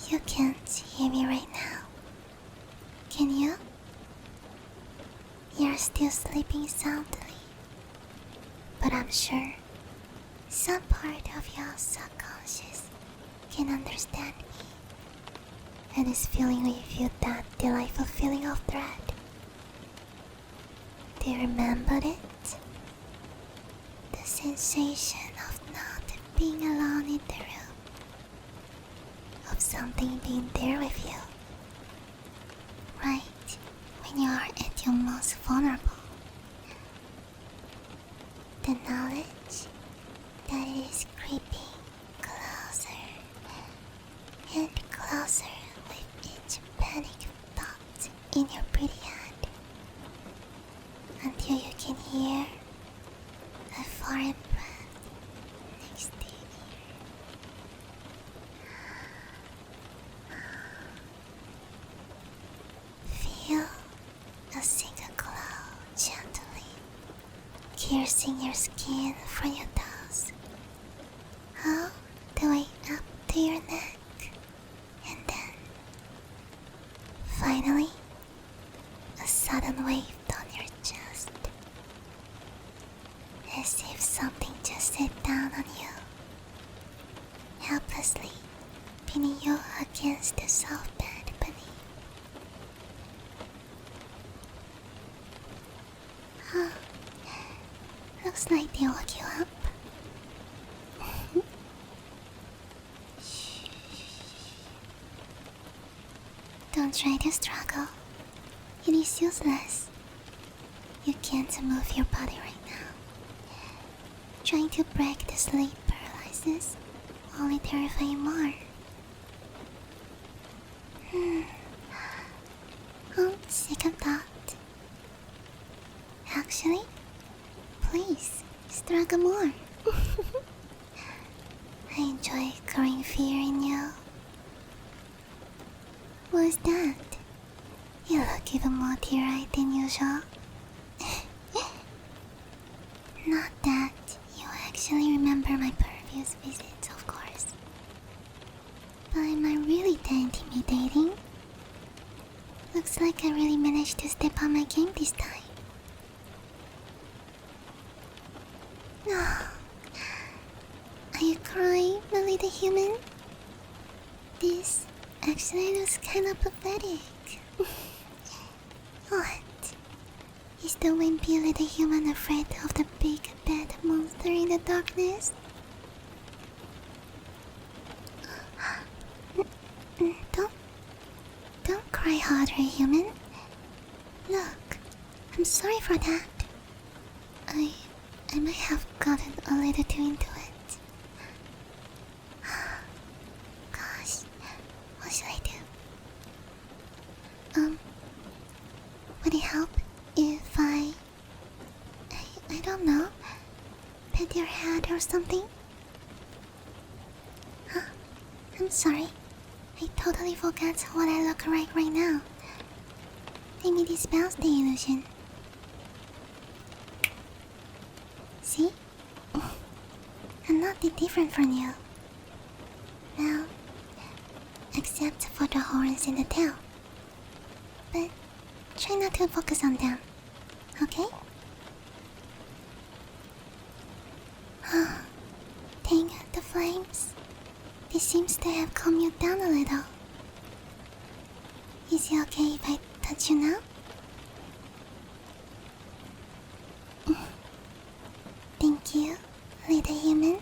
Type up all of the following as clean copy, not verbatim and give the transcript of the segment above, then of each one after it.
You can't hear me right now, can you? You're still sleeping soundly, but I'm sure some part of your subconscious can understand me and is feeling with you that delightful feeling of dread. Do you remember it? The sensation of not being alone in the room, of something being there with you, right when you are at your most vulnerable. The knowledge that it is creeping closer and closer with each panic thought in your pretty hand, until you can hear a foreign breath next to your ear. Feel a single glow gently piercing your skin from your toes, all the way up to your neck, and then, finally, a sudden wave down your chest, as if something just sat down on you, helplessly pinning you against the soft bed beneath. Oh, looks like they woke you up. Don't try to struggle. It is useless. You can't move your body right now. Trying to break the sleep paralysis only terrify you more. On second thought, actually, please struggle more. I enjoy growing fear in you. What's that? You look even more teary-eyed than usual. Not that you actually remember my previous visits, of course. But am I really that intimidating? Looks like I really managed to step on my game this time. Oh, are you crying, my little human? This actually looks kinda pathetic. What? Is the wimpy little human afraid of the big bad monster in the darkness? Don't cry harder, human. Look, I'm sorry for that. I might have gotten a little too into it. Gosh, what should I do? Would it help if I don't know, pet your head or something? I'm sorry. I totally forgot what I look like right now. Maybe this dispels the illusion. See? I'm not that different from you. Well, except for the horns and the tail. But try not to focus on them, okay? Dang, the flames. This seems to have calmed you down a little. Is it okay if I touch you now? Thank you, little human.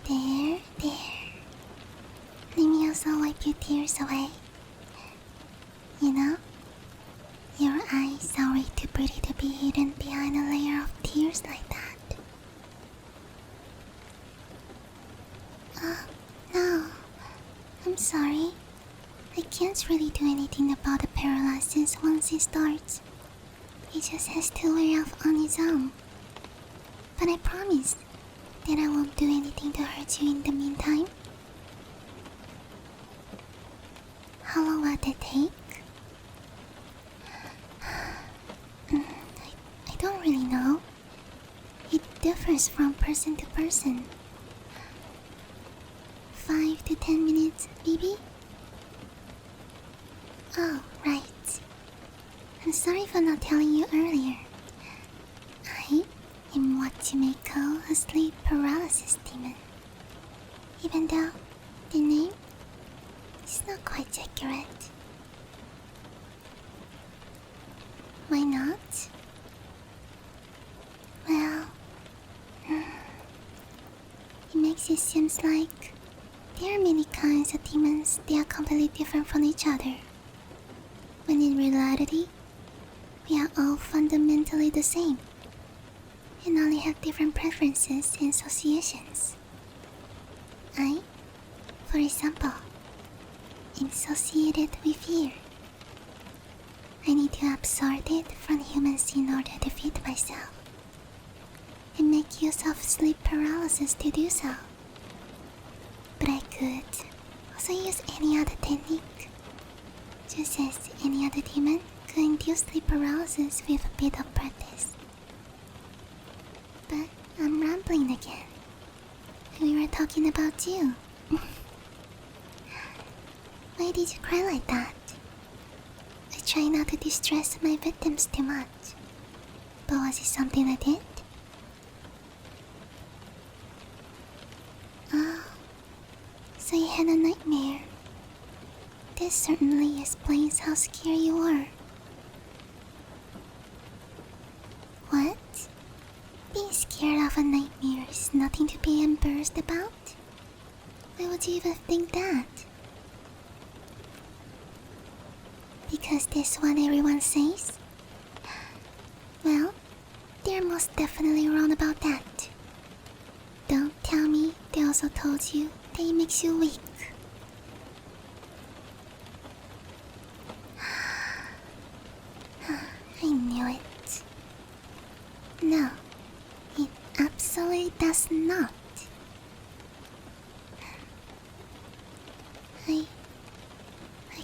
There. Let me also wipe your tears away. You know, your eyes are way too pretty to be hidden behind a layer of tears like that. No, I'm sorry. I can't really do anything about the paralysis once it starts. It just has to wear off on its own. But I promise that I won't do anything to hurt you in the meantime. How long will that take? I don't really know. It differs from person to person. 5 to 10 minutes, maybe? Oh, right. I'm sorry for not telling you earlier. I am what you may call a sleep paralysis demon. Even though the name is not quite accurate. Why not? Well, it makes it seem like there are many kinds of demons that are completely different from each other. When in reality, we are all fundamentally the same, and only have different preferences and associations. I, for example, am associated with fear. I need to absorb it from humans in order to feed myself, and make use of sleep paralysis to do so. But I could also use any other technique, just as any other demon could induce sleep paralysis with a bit of practice. But I'm rambling again. We were talking about you. Why did you cry like that? I try not to distress my victims too much, but was it something I did? Oh, so you had a nightmare. This certainly explains how scared you were. What? Being scared of a nightmare is nothing to be embarrassed about? Why would you even think that? Because that's what everyone says? Well, they're most definitely wrong about that. Don't tell me they also told you that it makes you weak. I knew it. No, it absolutely does not. I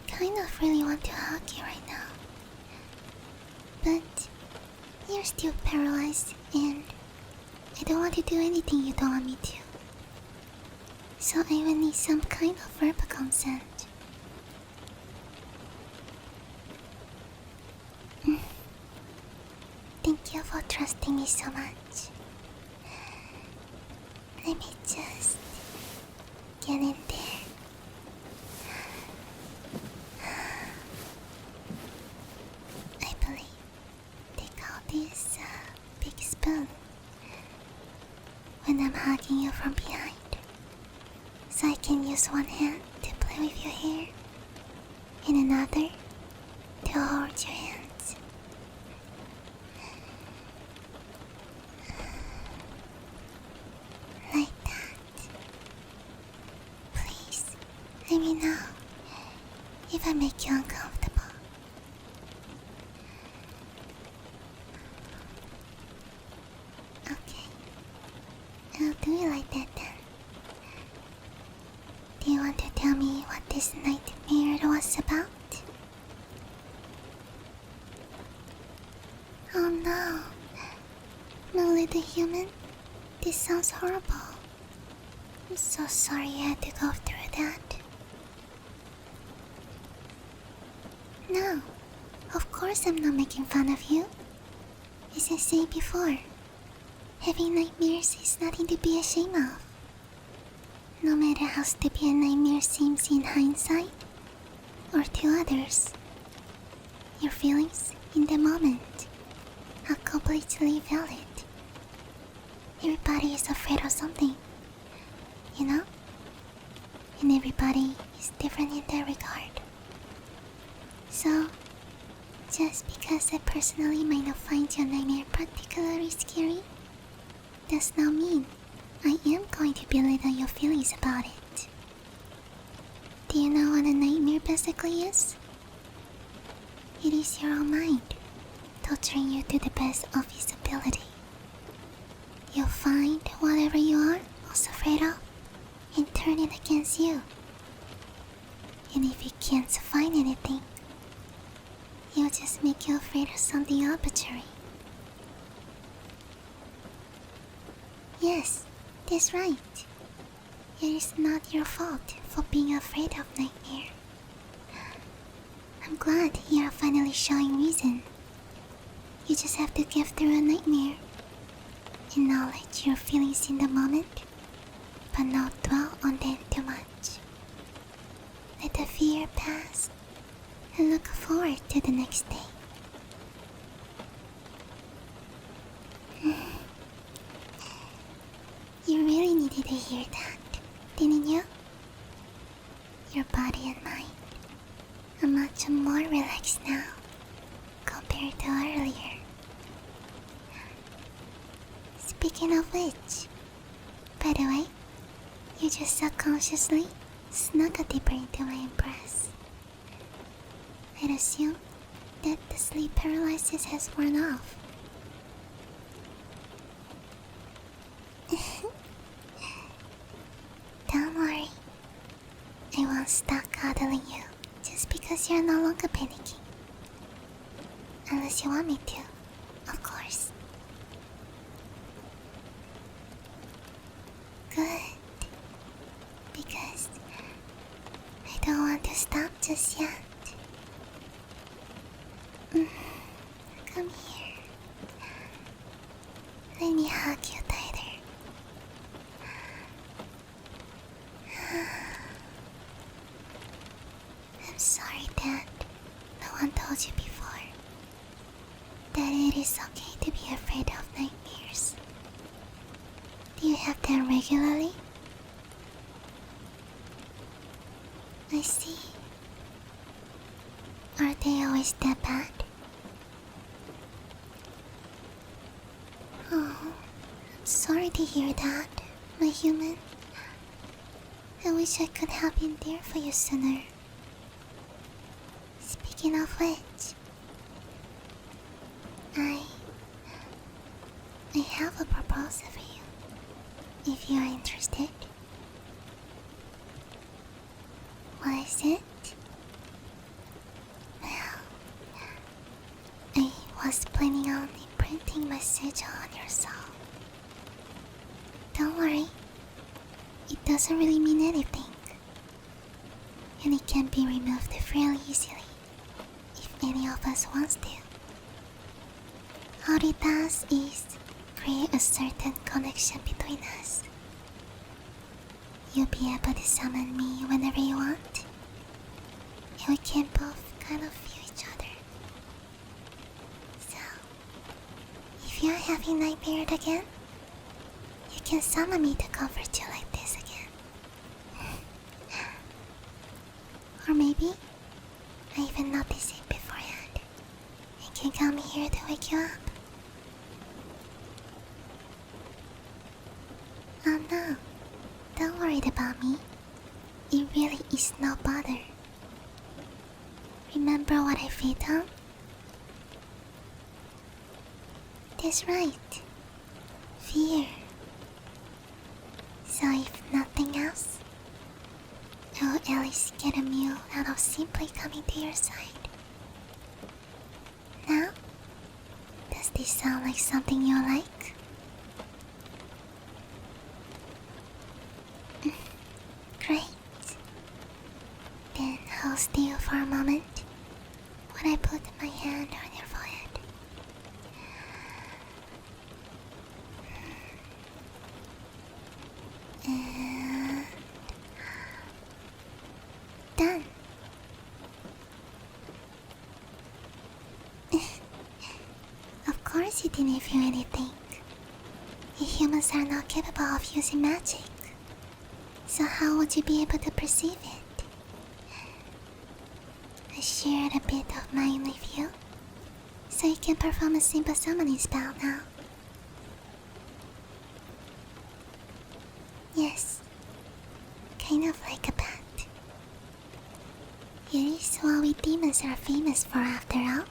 kind of really want to hug you right now. But you're still paralyzed and I don't want to do anything you don't want me to. So I will need some kind of verbal consent. Thank you for trusting me so much. Let me just get in there. I believe they call this a big spoon when I'm hugging you from behind. So I can use one hand to play with your hair and another to hold your hands. Like that. Please, let me know if I make you uncomfortable. Okay, I'll do it like that then. Do you want to tell me what this nightmare was about? Oh no, my little human, this sounds horrible. I'm so sorry you had to go through that. No, of course I'm not making fun of you. As I said before, having nightmares is nothing to be ashamed of. No matter how stupid a nightmare seems in hindsight, or to others, your feelings in the moment are completely valid. Everybody is afraid of something, you know? And everybody is different in that regard. So, just because I personally might not find your nightmare particularly scary, does not mean I am going to belittle your feelings about it. Do you know what a nightmare basically is? It is your own mind, torturing you to the best of its ability. You'll find whatever you are most afraid of and turn it against you. And if you can't find anything, it'll just make you afraid of something arbitrary. Yes, that's right. It is not your fault for being afraid of nightmare. I'm glad you are finally showing reason. You just have to get through a nightmare. Acknowledge your feelings in the moment, but not dwell on them too much. Let the fear pass and look forward to the next day. You really needed to hear that, didn't you? Your body and mind are much more relaxed now compared to earlier. Speaking of which, by the way, you just subconsciously snuggled deeper into my embrace. I'd assume that the sleep paralysis has worn off. Don't worry, I won't stop cuddling you just because you're no longer panicking. Unless you want me to, of course. Good, because I don't want to stop just yet. Come here. Let me hug you tighter. I'm sorry that no one told you before that it is okay to be afraid of nightmares. Do you have them regularly? I see. Are they always that bad? Oh, I'm sorry to hear that, my human. I wish I could have been there for you sooner. Speaking of which, I have a proposal for you, if you are interested. What is it? Well, I was planning on imprinting my sigil on your soul. Don't worry, it doesn't really mean anything, and it can be removed fairly easily if any of us wants to. All it does is create a certain connection between us. You'll be able to summon me whenever you want, and we can both kind of feel each other. So, if you're having nightmares again, you can summon me to comfort you like this again. Or maybe I even notice it beforehand and can come here to wake you up. Oh no, don't worry about me. It really is no bother. Remember what I feed on? That's right. Fear. So if nothing else, I will at least get a meal out of simply coming to your side. Now, does this sound like something you like? Great. Then hold still for a moment when I put my hand on your forehead. And done. Of course you didn't feel anything. You humans are not capable of using magic. So how would you be able to perceive it? I shared a bit of mine with you, so you can perform a simple summoning spell now. Yes, kind of like a bat. It is what we demons are famous for after all.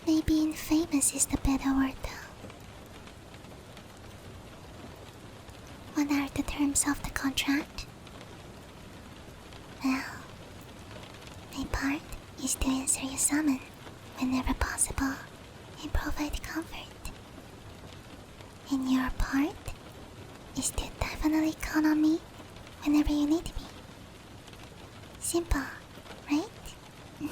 Maybe infamous is the better word though. What are the terms of the contract? Well, my part is to answer your summon whenever possible and provide comfort. your part is to definitely count on me whenever you need me. Simple, right? You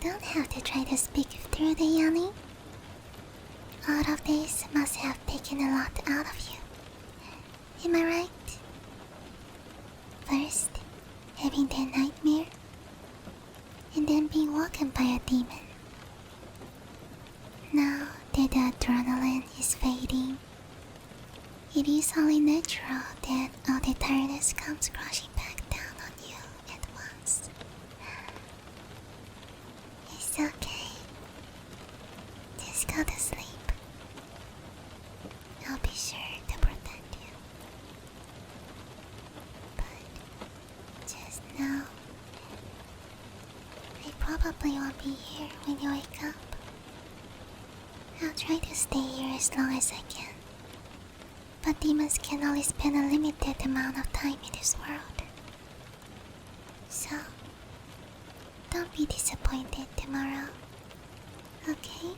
don't have to try to speak through the yawning. All of this must have taken a lot out of you. Am I right? First, having that nightmare, and then being woken by a demon. Now that the adrenaline is fading, it is only natural that all the tiredness comes crashing back down on you at once. It's okay. Just go to sleep. I'll be sure to protect you. But just know, I probably won't be here when you wake up. I'll try to stay here as long as I can. But demons can only spend a limited amount of time in this world. So, don't be disappointed tomorrow, okay?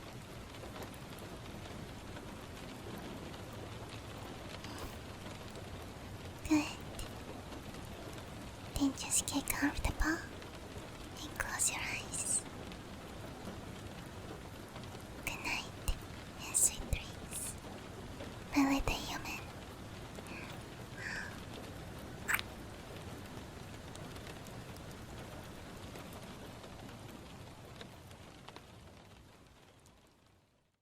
Good. Then just get comfortable